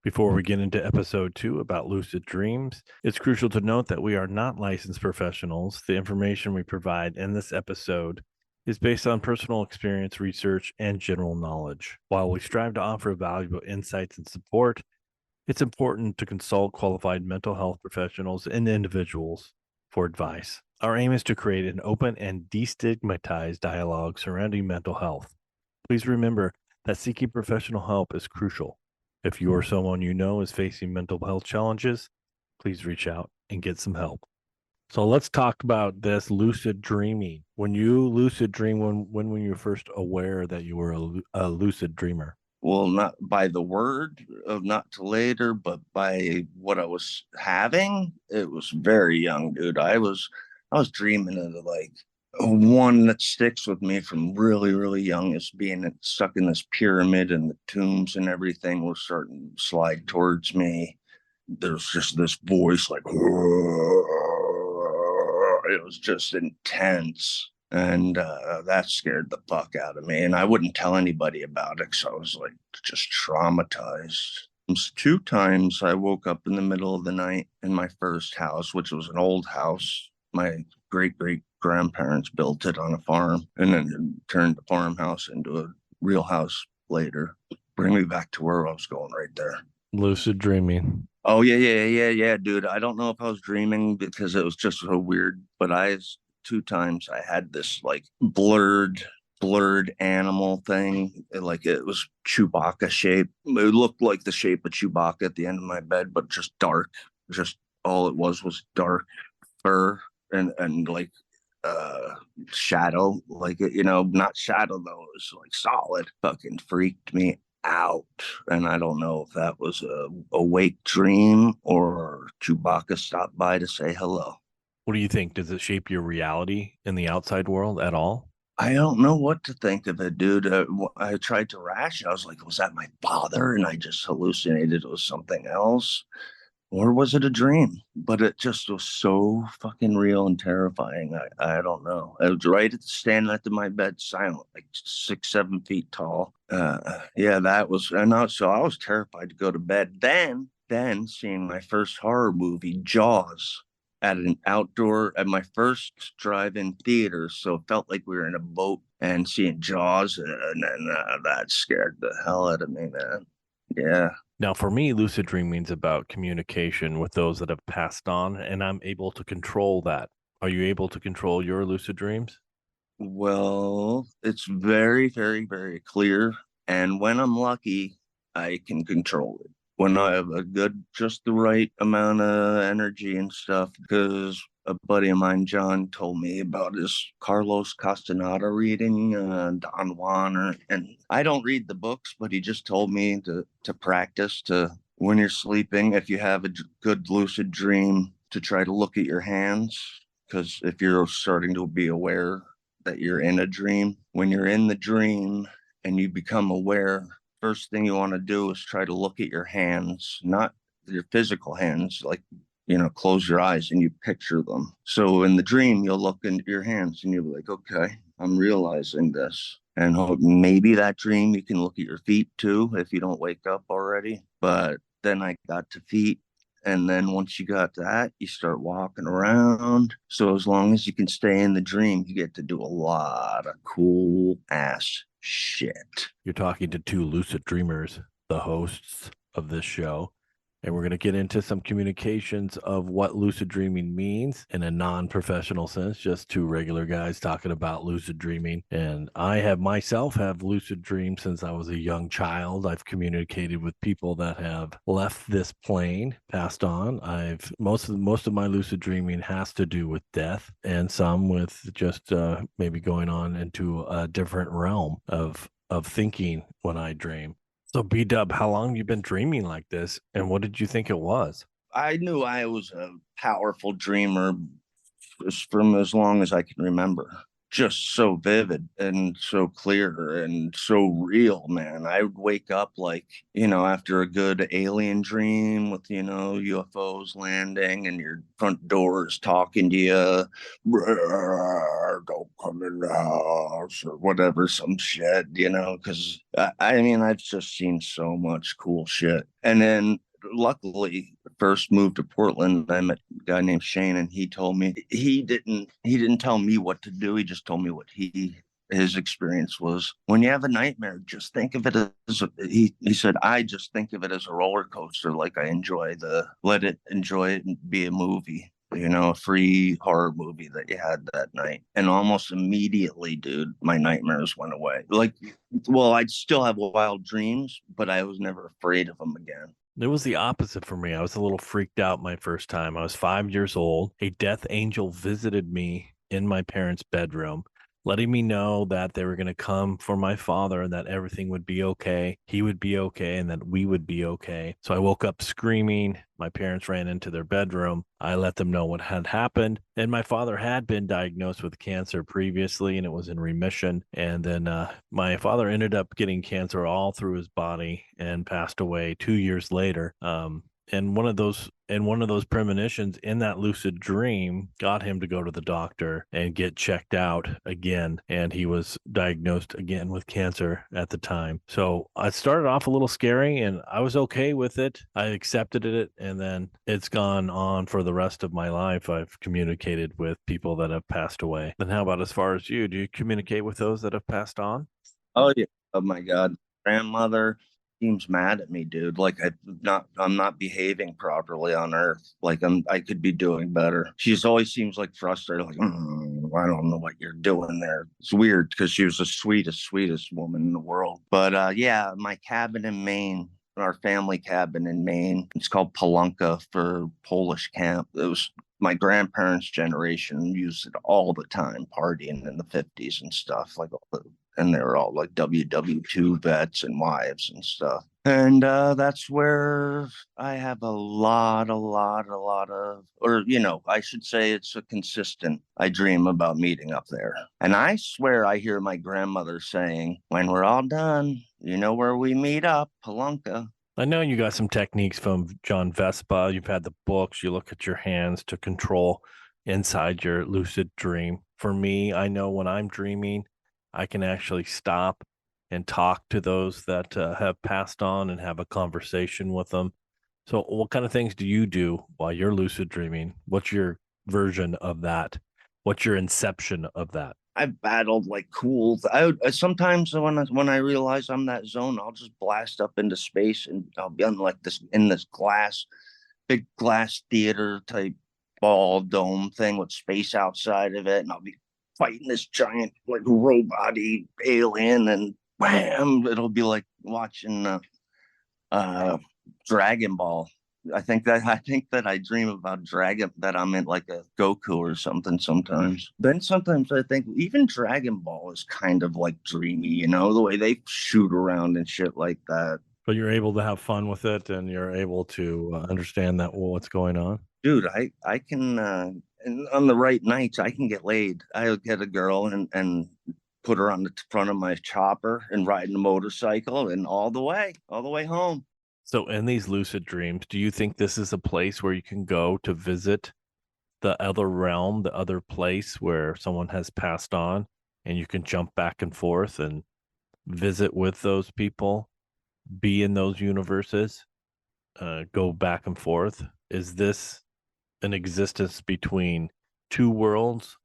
Before we get into episode 2 about lucid dreams, it's crucial to note that we are not licensed professionals. The information we provide in this episode is based on personal experience, research, and general knowledge. While we strive to offer valuable insights and support, it's important to consult qualified mental health professionals and individuals for advice. Our aim is to create an open and destigmatized dialogue surrounding mental health. Please remember that seeking professional help is crucial. If you or someone you know is facing mental health challenges, please reach out and get some help. So let's talk about this lucid dreaming. When you lucid dream, when were you first aware that you were a lucid dreamer? Well, not by the word of not till later, but by what I was having. It was very young, dude. I was dreaming of like one that sticks with me from really, really young is being stuck in this pyramid and the tombs and everything were starting to slide towards me. There's just this voice like it was just intense. And that scared the fuck out of me. And I wouldn't tell anybody about it because I was like just traumatized. It was 2 times I woke up in the middle of the night in my first house, which was an old house. My great grandparents built it on a farm and then turned the farmhouse into a real house later. Bring me back to where I was going right there. Lucid dreaming. Oh yeah, dude. I don't know if I was dreaming because it was just so weird, but 2 times I had this like blurred animal thing. Like it was Chewbacca shape. It looked like the shape of Chewbacca at the end of my bed, but just dark. Just all it was dark fur and like uh shadow, like not shadow though, it was like solid. Fucking freaked me out. And I don't know if that was a awake dream or Chewbacca stopped by to say hello. What do you think? Does it shape your reality in the outside world at all? I don't know what to think of it, dude. I tried to ration. I was like, was that my father? And I just hallucinated it was something else. Or was it a dream? But it just was so fucking real and terrifying. I don't know. I was right at standing at my bed, silent, like 6, 7 feet tall. Yeah, that was, and so I was terrified to go to bed. Then seeing my first horror movie, Jaws, at my first drive-in theater. So it felt like we were in a boat and seeing Jaws, and then that scared the hell out of me, man. Yeah. Now, for me, lucid dreaming is about communication with those that have passed on, and I'm able to control that. Are you able to control your lucid dreams? Well, it's very clear. And when I'm lucky, I can control it. When I have a good, just the right amount of energy and stuff, because a buddy of mine, John, told me about his Carlos Castaneda reading Don Juan, and I don't read the books, but he just told me to practice to when you're sleeping, if you have a good lucid dream, to try to look at your hands, because if you're starting to be aware that you're in a dream. When you're in the dream and you become aware, first thing you want to do is try to look at your hands, not your physical hands, like, close your eyes and you picture them. So in the dream, you'll look into your hands and you'll be like, okay, I'm realizing this. And maybe that dream, you can look at your feet too if you don't wake up already. But then I got to feet, and then once you got that, you start walking around. So as long as you can stay in the dream, you get to do a lot of cool ass shit. You're talking to two lucid dreamers, the hosts of this show. And we're going to get into some communications of what lucid dreaming means in a non professional sense, just two regular guys talking about lucid dreaming. And I have myself have lucid dreams since I was a young child. I've communicated with people that have left this plane, passed on. I've most of my lucid dreaming has to do with death, and some with just maybe going on into a different realm of thinking when I dream. So B Dub, how long have you been dreaming like this, and what did you think it was? I knew I was a powerful dreamer from as long as I can remember. just so vivid and so clear and so real, man. I would wake up like, after a good alien dream with, UFOs landing and your front doors talking to you, don't come in the house or whatever, some shit, because I mean, I've just seen so much cool shit. And then luckily first moved to Portland, I met a guy named Shane, and he told me he didn't tell me what to do. He just told me what his experience was. When you have a nightmare, just think of it as he said, I just think of it as a roller coaster. Like I enjoy it and be a movie. A free horror movie that you had that night. And almost immediately, dude, my nightmares went away. Like, well, I'd still have wild dreams, but I was never afraid of them again. It was the opposite for me. I was a little freaked out my first time. I was 5 years old. A death angel visited me in my parents' bedroom, letting me know that they were going to come for my father and that everything would be okay. He would be okay and that we would be okay. So I woke up screaming. My parents ran into their bedroom. I let them know what had happened. And my father had been diagnosed with cancer previously and it was in remission. And then my father ended up getting cancer all through his body and passed away 2 years later. And one of those premonitions in that lucid dream got him to go to the doctor and get checked out again, and he was diagnosed again with cancer at the time. So I started off a little scary and I was okay with it. I accepted it, and then it's gone on for the rest of my life. I've communicated with people that have passed away. Then how about as far as you? Do you communicate with those that have passed on? Oh yeah. Oh my God. Grandmother seems mad at me, dude. Like I'm not behaving properly on Earth. Like I could be doing better. She's always seems like frustrated, like, I don't know what you're doing there. It's weird because she was the sweetest woman in the world. But yeah, my cabin in Maine. Our family cabin in Maine. It's called Palunka for Polish camp. It was my grandparents' generation used it all the time, partying in the 50s and stuff, like all the and they were all like WW2 vets and wives and stuff. And that's where I have a lot of, or, I should say it's a consistent, I dream about meeting up there. And I swear I hear my grandmother saying, when we're all done, you know where we meet up, Palunka. I know you got some techniques from John Vespa. You've had the books. You look at your hands to control inside your lucid dream. For me, I know when I'm dreaming, I can actually stop and talk to those that have passed on and have a conversation with them. So, what kind of things do you do while you're lucid dreaming? What's your version of that? What's your inception of that? I've battled like cool. Sometimes when I realize I'm that zone, I'll just blast up into space and I'll be on like this in this big glass theater type ball dome thing with space outside of it, and I'll be fighting this giant like robot alien, and wham! It'll be like watching uh, Dragon Ball. I think that I dream about Dragon that I'm in like a Goku or something sometimes. Then sometimes I think even Dragon Ball is kind of like dreamy, the way they shoot around and shit like that. But you're able to have fun with it and you're able to understand that, well, what's going on. Dude, I can and on the right nights I can get laid. I'll get a girl and put her on the front of my chopper and ride the motorcycle and all the way home. So, in these lucid dreams, do you think this is a place where you can go to visit the other realm, the other place where someone has passed on, and you can jump back and forth and visit with those people, be in those universes, go back and forth? Is this an existence between two worlds,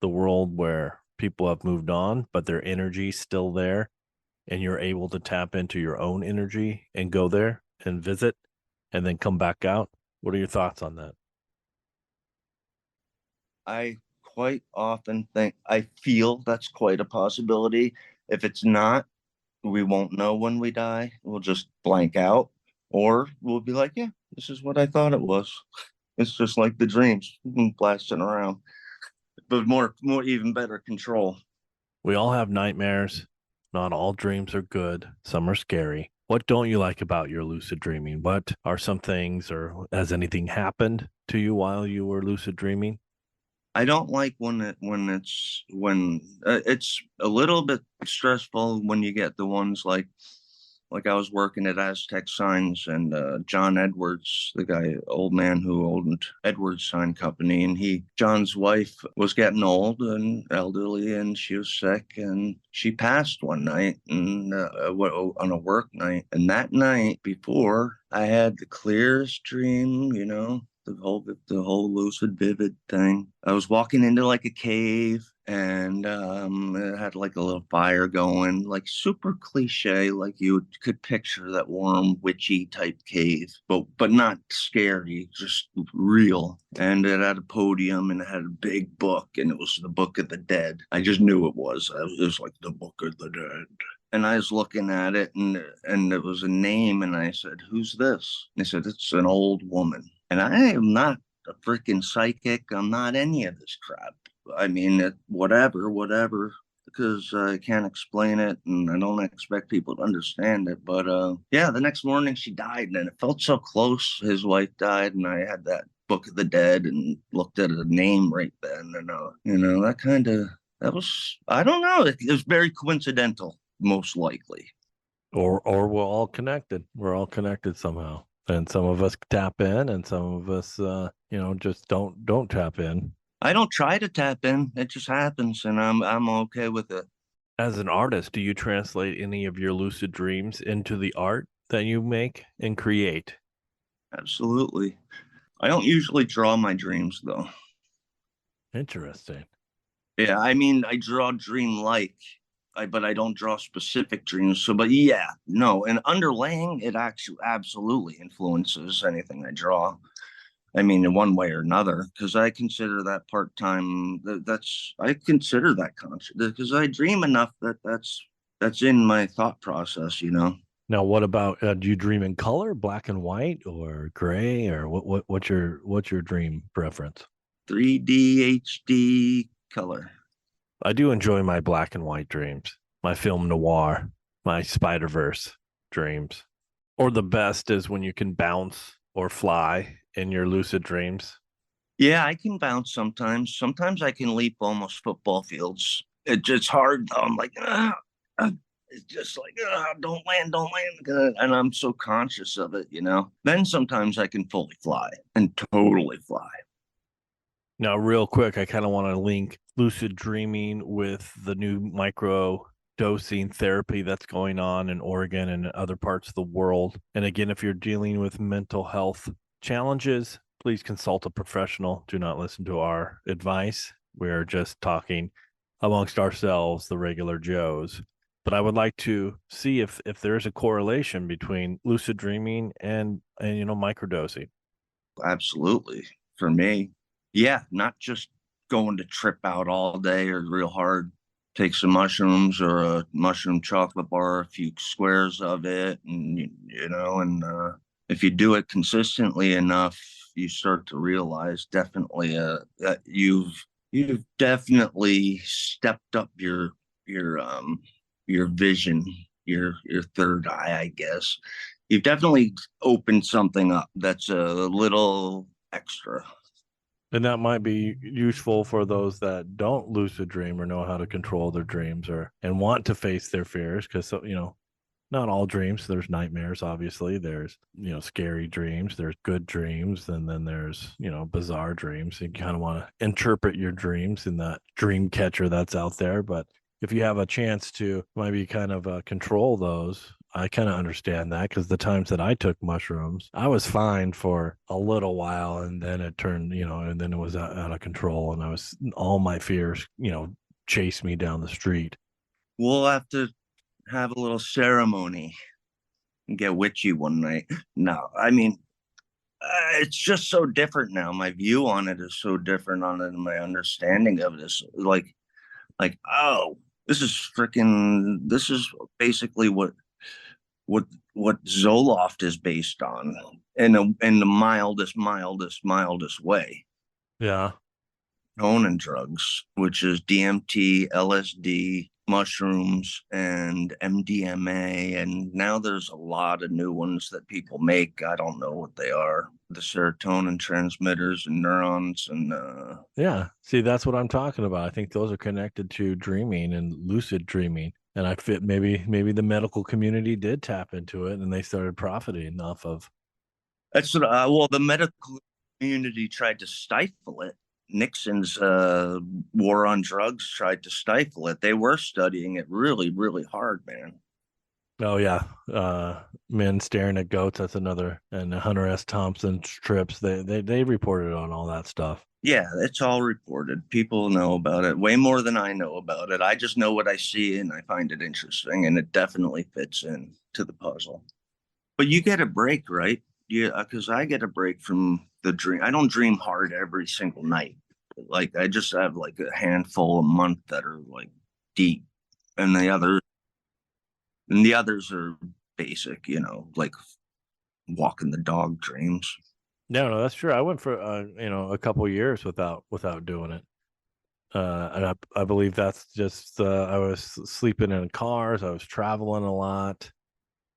the world where people have moved on, but their energy's still there, and you're able to tap into your own energy and go there and visit and then come back out? What are your thoughts on that? I quite often think I feel that's quite a possibility. If it's not, we won't know when we die. We'll just blank out, or we'll be like, yeah, this is what I thought it was. It's just like the dreams blasting around, but more even better control. We all have nightmares. Not all dreams are good. Some are scary. What don't you like about your lucid dreaming? What are some things, or has anything happened to you while you were lucid dreaming? I don't like when it's a little bit stressful when you get the ones like I was working at Aztec Signs and John Edwards, the guy, old man who owned Edwards Sign Company, and John's wife was getting old and elderly, and she was sick, and she passed one night and on a work night, and that night before, I had the clearest dream, the whole lucid vivid thing. I was walking into like a cave and it had like a little fire going, like super cliche, like you could picture that warm, witchy type cave, but not scary, just real. And it had a podium and it had a big book, and it was the Book of the Dead. I just knew it was. It was like the Book of the Dead. And I was looking at it, and it was a name, and I said, "Who's this?" And they said, "It's an old woman." And I am not a freaking psychic. I'm not any of this crap. I mean, whatever, because I can't explain it and I don't expect people to understand it. But yeah, the next morning she died, and it felt so close. His wife died, and I had that Book of the Dead and looked at a name right then. And, that was, I don't know, it was very coincidental, most likely. Or we're all connected. We're all connected somehow. And some of us tap in and some of us just don't tap in. I don't try to tap in. It just happens, and I'm okay with it. As an artist, do you translate any of your lucid dreams into the art that you make and create? Absolutely. I don't usually draw my dreams though. Interesting. Yeah, I mean, I draw dream-like, but I don't draw specific dreams. So, but yeah, no, and underlaying it actually absolutely influences anything I draw. I mean, in one way or another, because I consider that part-time. I consider that conscious because I dream enough that's in my thought process. Now, what about do you dream in color, black and white, or gray, or what's your dream preference? 3D HD color. I do enjoy my black and white dreams, my film noir, my Spider Verse dreams. Or the best is when you can bounce or fly in your lucid dreams. Yeah, I can bounce sometimes. Sometimes I can leap almost football fields. It's hard though. I'm like, it's just like, don't land. And I'm so conscious of it. Then sometimes I can fully fly and totally fly. Now, real quick, I kind of want to link lucid dreaming with the new micro dosing therapy that's going on in Oregon and other parts of the world. And again, if you're dealing with mental health challenges, please consult a professional. Do not listen to our advice. We're just talking amongst ourselves, the regular Joes. But I would like to see if there's a correlation between lucid dreaming and microdosing. Absolutely. For me, yeah, not just going to trip out all day or real hard. Take some mushrooms or a mushroom chocolate bar, a few squares of it, and if you do it consistently enough, you start to realize definitely that you've definitely stepped up your vision, your third eye, I guess. You've definitely opened something up that's a little extra. And that might be useful for those that don't lucid dream or know how to control their dreams or and want to face their fears because not all dreams. There's nightmares, obviously. There's scary dreams. There's good dreams, and then there's bizarre dreams. You kind of want to interpret your dreams in that dream catcher that's out there. But if you have a chance to maybe kind of control those, I kind of understand that because the times that I took mushrooms, I was fine for a little while, and then it turned, and then it was out of control, and all my fears, chased me down the street. We'll have to have a little ceremony and get witchy one night. No, I mean, it's just so different now. My view on it is so different on it, and my understanding of it is oh, this is basically what what Zoloft is based on in the mildest way. Yeah. Conan drugs, which is DMT, LSD, mushrooms and MDMA, and now there's a lot of new ones that people make. I don't know what they are. The serotonin transmitters and neurons and Yeah. See, that's what I'm talking about. I think those are connected to dreaming and lucid dreaming. And I fit maybe the medical community did tap into it and they started profiting off of. that's what, well, the medical community tried to stifle it. Nixon's war on drugs tried to stifle it. They were studying it really, really hard, man. Oh yeah. Men staring at goats, that's another, and Hunter S. Thompson trips. They reported on all that stuff. Yeah, it's all reported. People know about it way more than I know about it. I just know what I see and I find it interesting, and it definitely fits in to the puzzle. But you get a break, right? Yeah, because I get a break from the dream. I don't dream hard every single night. Like I just have like a handful a month that are like deep, and the others are basic, like walking the dog dreams. No, that's true. I went for a couple years without doing it. And I believe that's just I was sleeping in cars, I was traveling a lot.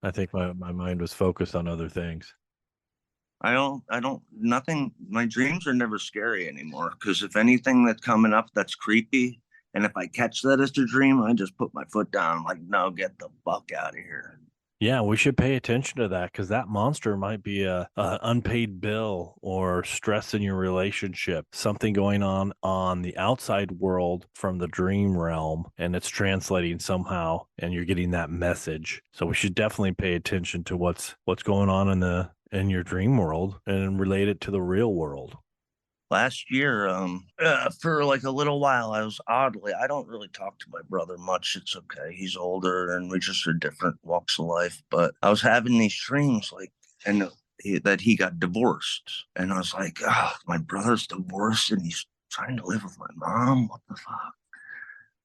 I think my mind was focused on other things. Nothing. My dreams are never scary anymore because if anything that's coming up that's creepy, and if I catch that as a dream, I just put my foot down, like, no, get the fuck out of here. Yeah, we should pay attention to that because that monster might be a unpaid bill or stress in your relationship, something going on the outside world from the dream realm, and it's translating somehow, and you're getting that message. So we should definitely pay attention to what's going on in your dream world and relate it to the real world. Last year, for like a little while, I don't really talk to my brother much. It's okay. He's older and we just are different walks of life. But I was having these dreams like, and that he got divorced. And I was like, oh, my brother's divorced and he's trying to live with my mom. What the fuck?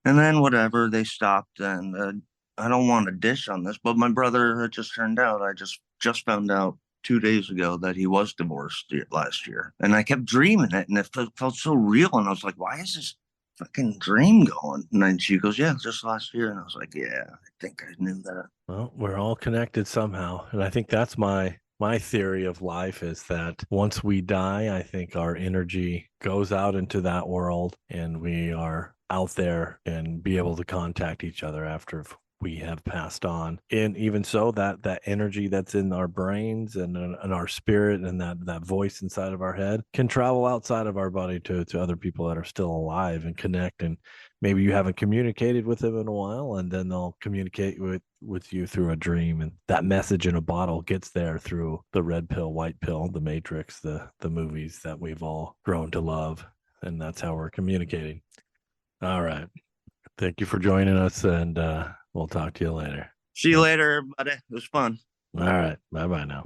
And then whatever, they stopped. And I don't want to dish on this, but my brother, it just turned out, I just found out 2 days ago that he was divorced last year. And I kept dreaming it and it felt so real. And I was like, why is this fucking dream going? And then she goes, yeah, just last year. And I was like, yeah, I think I knew that. Well, we're all connected somehow, and I think that's my theory of life is that once we die, I think our energy goes out into that world and we are out there and be able to contact each other after we have passed on. And even so, that energy that's in our brains and our spirit and that voice inside of our head can travel outside of our body to other people that are still alive and connect. And maybe you haven't communicated with them in a while, and then they'll communicate with you through a dream, and that message in a bottle gets there through the red pill, white pill, the Matrix, the movies that we've all grown to love, and that's how we're communicating. All right, thank you for joining us, and we'll talk to you later. See you later, everybody. It was fun. All right, bye bye now.